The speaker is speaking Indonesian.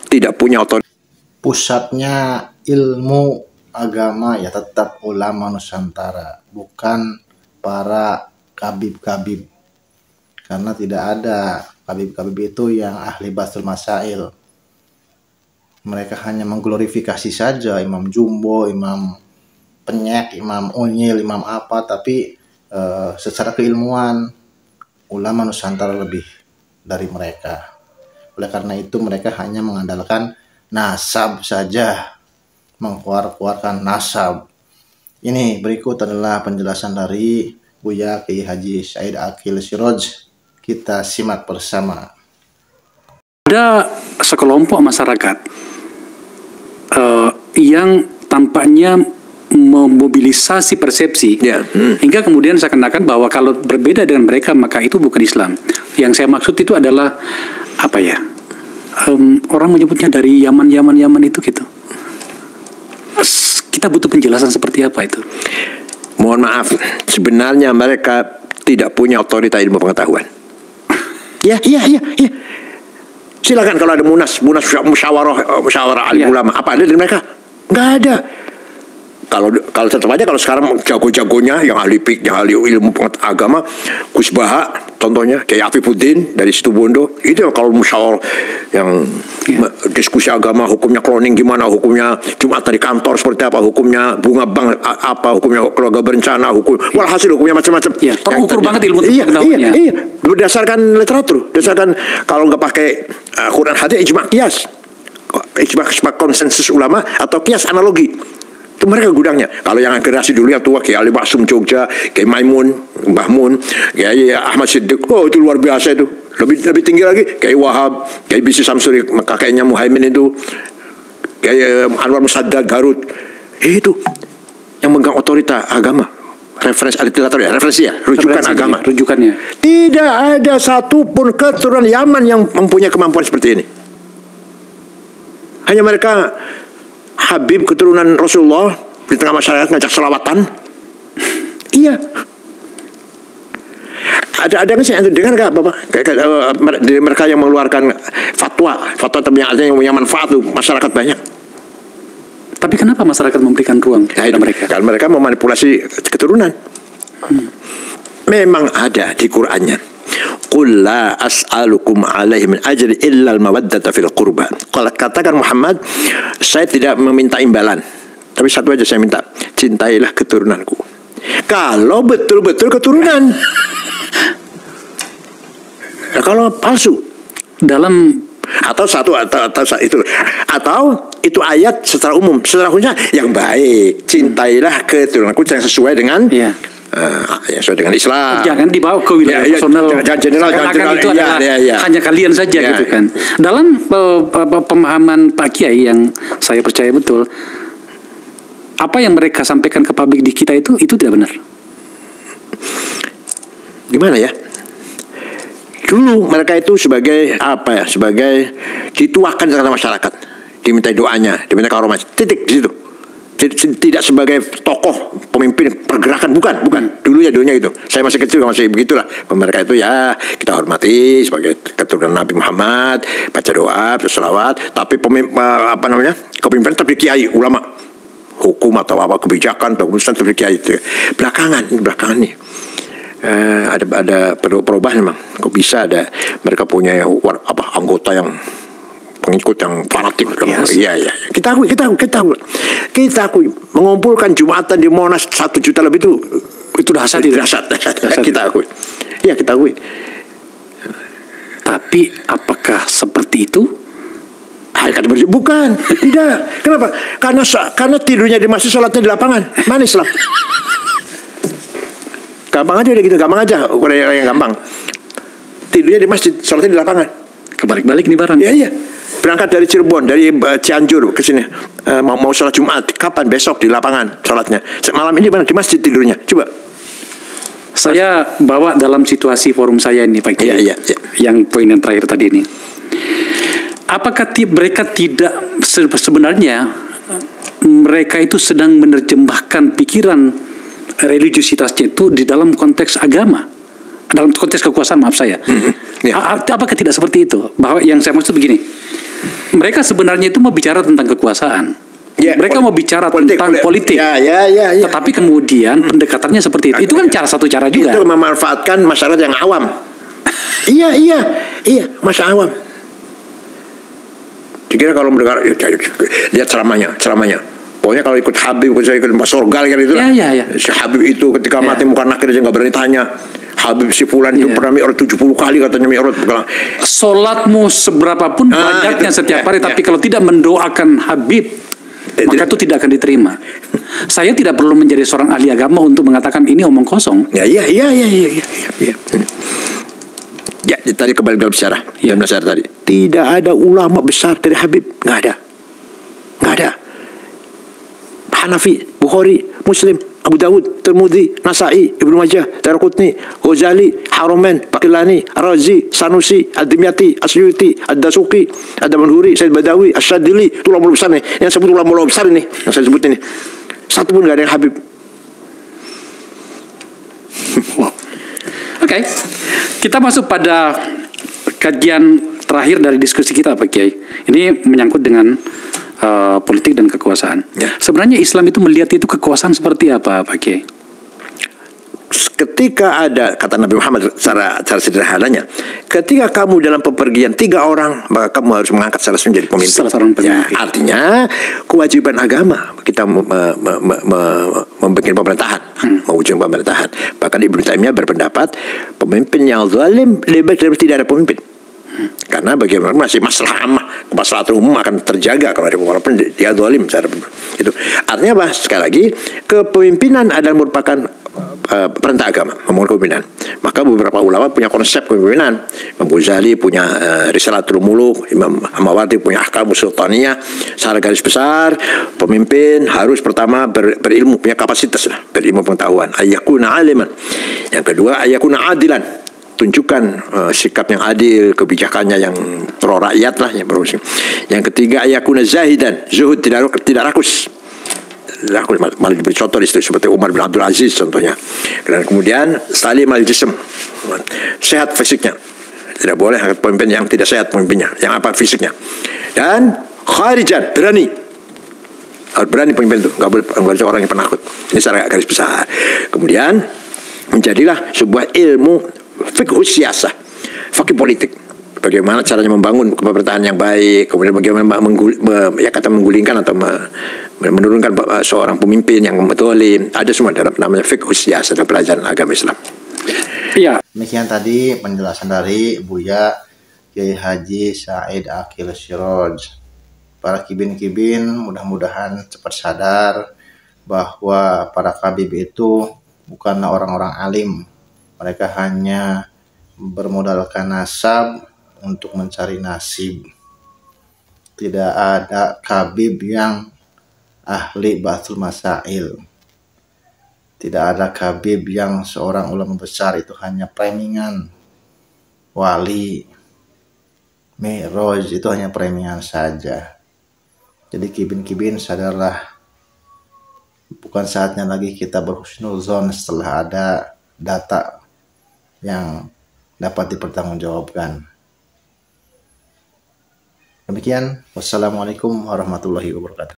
tidak punya otoritas. Pusatnya ilmu agama ya tetap ulama Nusantara, bukan para kabib-kabib. Karena tidak ada kabib-kabib itu yang ahli basul masail. Mereka hanya mengglorifikasi saja Imam Jumbo, Imam Penyek, Imam Unyil, Imam apa, tapi secara keilmuan ulama Nusantara lebih dari mereka. Oleh karena itu mereka hanya mengandalkan nasab saja, mengkeluarkan nasab. Ini berikut adalah penjelasan dari Buya Kiai Haji Said Akil Siroj. Kita simak bersama. Ada sekelompok masyarakat yang tampaknya memobilisasi persepsi hingga kemudian seakan-akan bahwa kalau berbeda dengan mereka maka itu bukan Islam. Yang saya maksud itu adalah apa ya? Orang menyebutnya dari Yaman itu gitu. Kita butuh penjelasan seperti apa itu. Mohon maaf, sebenarnya mereka tidak punya otoritas ilmu pengetahuan. Iya. Silakan kalau ada musyawarah alim ulama, apa ada dari mereka? Nggak ada. Kalau tetap aja kalau sekarang jago-jagonya yang ahli ilmu agama, Gus Baha contohnya, kayak Afifuddin dari Situbondo, itu kalau musyawarah yang diskusi agama, hukumnya cloning gimana, hukumnya Jumat di kantor seperti apa, hukumnya bunga bank apa, hukumnya keluarga berencana, walhasil hukumnya macam-macam. Ya, terukur banget ilmu pengetahuannya. Iya, berdasarkan literatur, berdasarkan kalau nggak pakai Quran hadis ijma qiyas, ijma konsensus ulama atau qiyas analogi. Itu mereka gudangnya. Kalau yang generasi dulu yang tua kayak Ali Maksum Jogja, kayak Maimun, Mbah Mun, kayak Ahmad Siddiq, oh itu luar biasa itu. Lebih tinggi lagi kayak Wahab, kayak Bisi Samsuri, kakeknya Muhaimin itu, kayak Anwar Musaddad Garut. Itu yang megang otorita agama. Referensi literatur ya, referensi ya, rujukan agama. Rujukannya. Tidak ada satupun keturunan Yaman yang mempunyai kemampuan seperti ini. Hanya mereka Habib keturunan Rasulullah di tengah masyarakat ngajak selawatan. Iya. Ada nggak sih dengar nggak Bapak? Dari mereka yang mengeluarkan fatwa tapi yang artinya yang punya manfaat tuh masyarakat banyak. Tapi kenapa masyarakat memberikan ruang kepada mereka? Karena mereka memanipulasi keturunan. Memang ada di Qur'annya. Qul la as'alukum alaihi min ajri illa al-mawaddata fil qurba. Kalau katakan Muhammad, saya tidak meminta imbalan, tapi satu aja saya minta, cintailah keturunanku. Kalau betul-betul keturunan. Nah, kalau palsu dalam atau itu ayat secara umum, secara khususnya yang baik, cintailah keturunanku yang sesuai dengan ya sesuai dengan Islam. Jangan dibawa ke wilayah personal. Jangan general itu adalah hanya kalian saja gitu kan. Dalam pemahaman Pak Kiai yang saya percaya betul, apa yang mereka sampaikan ke publik di kita itu tidak benar. Gimana ya? Dulu mereka itu sebagai apa ya? Sebagai dituakan di tengah masyarakat, diminta doanya, diminta karomat, titik di situ. Tidak sebagai tokoh pemimpin pergerakan, bukan dulunya gitu. Saya masih kecil masih begitulah. Mereka itu ya kita hormati sebagai keturunan Nabi Muhammad, baca doa, berselawat, tapi kepemimpinan tapi kiai ulama, hukum atau apa kebijakan atau urusan tapi kiai itu belakangan nih. Ada perubahan memang. Kok bisa ada mereka punya anggota yang pengikut yang fanatik. Iya. Kita akui mengumpulkan Jumatan di Monas 1 juta lebih itu dahsyat. Kita akui. Ya, kita akui. Tapi apakah seperti itu? Bukan, tidak. Kenapa? Karena tidurnya di masjid, sholatnya di lapangan. Mana Islam? Gampang aja gitu, gampang aja. Yang gampang. Tidurnya di masjid, sholatnya di lapangan. Kebalik-balik nih barang. Iya. Berangkat dari Cirebon, dari Cianjur ke sini, mau sholat Jumat, kapan? Besok di lapangan sholatnya. Malam ini mana? Di masjid tidurnya. Coba. Saya bawa dalam situasi forum saya ini, Pak Kiai. Iya. Yang poin yang terakhir tadi ini. Apakah mereka tidak sebenarnya mereka itu sedang menerjemahkan pikiran religiositasnya itu di dalam konteks agama, dalam konteks kekuasaan, maaf saya. Apakah tidak seperti itu? Bahwa yang saya maksud begini, mereka sebenarnya itu mau bicara tentang kekuasaan. Ya, mereka mau bicara tentang politik. Ya. Tetapi kemudian pendekatannya seperti itu. Itu kan satu cara juga. Itu memanfaatkan masyarakat yang awam. Iya, masyarakat awam. Dikira kalau mendengar, lihat ceramahnya. Pokoknya kalau ikut Habib, saya ikut Mas Sorgal kan itu. Iya. Si Habib itu ketika mati muka nakir aja nggak berani tanya. Habib si Fulan itu pernah mi'raj 70 kali katanya mi'raj. Sholatmu seberapapun banyaknya setiap hari, tapi kalau tidak mendoakan Habib, maka itu tidak akan diterima. Saya tidak perlu menjadi seorang ahli agama untuk mengatakan ini omong kosong. Iya. Ya, tadi kembali dalam sejarah. Dalam sejarah tadi. Tidak ada ulama besar dari Habib. Nggak ada. Hanafi, Bukhari, Muslim, Abu Dawud, Tirmidzi, Nasai, Ibnu Majah, Daraqutni, Ghazali, Haramain, Baqillani, Razi, Sanusi, Ad-Dimyati, Asyuti, Ad-Dasuqi, Ad-Damanhuri, Said Badawi, Asy-Syadzili, itu ulama besar nih. Yang sebut ulama besar ini, yang saya sebut ini. Satu pun nggak ada yang Habib. Oke. Kita masuk pada kajian terakhir dari diskusi kita, Pak Kiai. Ini menyangkut dengan politik dan kekuasaan. Ya. Sebenarnya Islam itu melihat itu kekuasaan seperti apa, Pak Kiai? Ketika ada, kata Nabi Muhammad cara sederhananya, ketika kamu dalam pepergian 3 orang, maka kamu harus mengangkat salah satu menjadi pemimpin. Salah seorang pemimpin. Ya, artinya kewajiban agama kita membuat pemerintahan, mewujudkan pemerintahan. Bahkan Ibnu Taimiyah berpendapat pemimpin yang zalim lebih baik daripada tidak ada pemimpin. Karena bagaimana masih masalah ammah, masalah umum akan terjaga kalau ada walaupun dia zalim itu. Artinya apa? Sekali lagi, kepemimpinan adalah merupakan perintah agama, membangun kepemimpinan. Maka beberapa ulama punya konsep kepemimpinan. Imam Ghazali punya Risalatul Muluk, Imam Amawardi punya Ahkamus Sultaniyah. Secara garis besar, pemimpin harus pertama berilmu, punya kapasitas, berilmu pengetahuan. Ayyakuna aliman. Yang kedua, ayyakuna adilan. Tunjukkan sikap yang adil, kebijakannya yang pro rakyat lah, yang pro. Yang ketiga, ayakuna zahidan, zuhud, tidak rakus. Malah diberi contoh di situ seperti Umar bin Abdul Aziz contohnya. Dan kemudian salim al-jism, sehat fisiknya. Tidak boleh pemimpin yang tidak sehat pemimpinnya, yang apa fisiknya. Dan kharijan, berani. Harus berani pemimpin itu, nggak boleh orang yang penakut. Ini secara garis besar. Kemudian menjadilah sebuah ilmu fikih siasah, fikih politik. Bagaimana caranya membangun pemerintahan yang baik, kemudian bagaimana menggulingkan atau menurunkan seorang pemimpin yang zalim. Ada semua dalam namanya fikih siasah dalam pelajaran agama Islam. Iya. Demikian tadi penjelasan dari Buya Kiai Haji Said Aqil Siraj. Para kibin-kibin mudah-mudahan cepat sadar bahwa para kabib itu bukanlah orang-orang alim. Mereka hanya bermodalkan nasab untuk mencari nasib. Tidak ada kabib yang ahli batul masail. Tidak ada kabib yang seorang ulama besar itu hanya premingan. Wali, mi'raj itu hanya premingan saja. Jadi kibin-kibin sadarlah, bukan saatnya lagi kita berhusnuzon setelah ada data yang dapat dipertanggungjawabkan. Demikian, wassalamualaikum warahmatullahi wabarakatuh.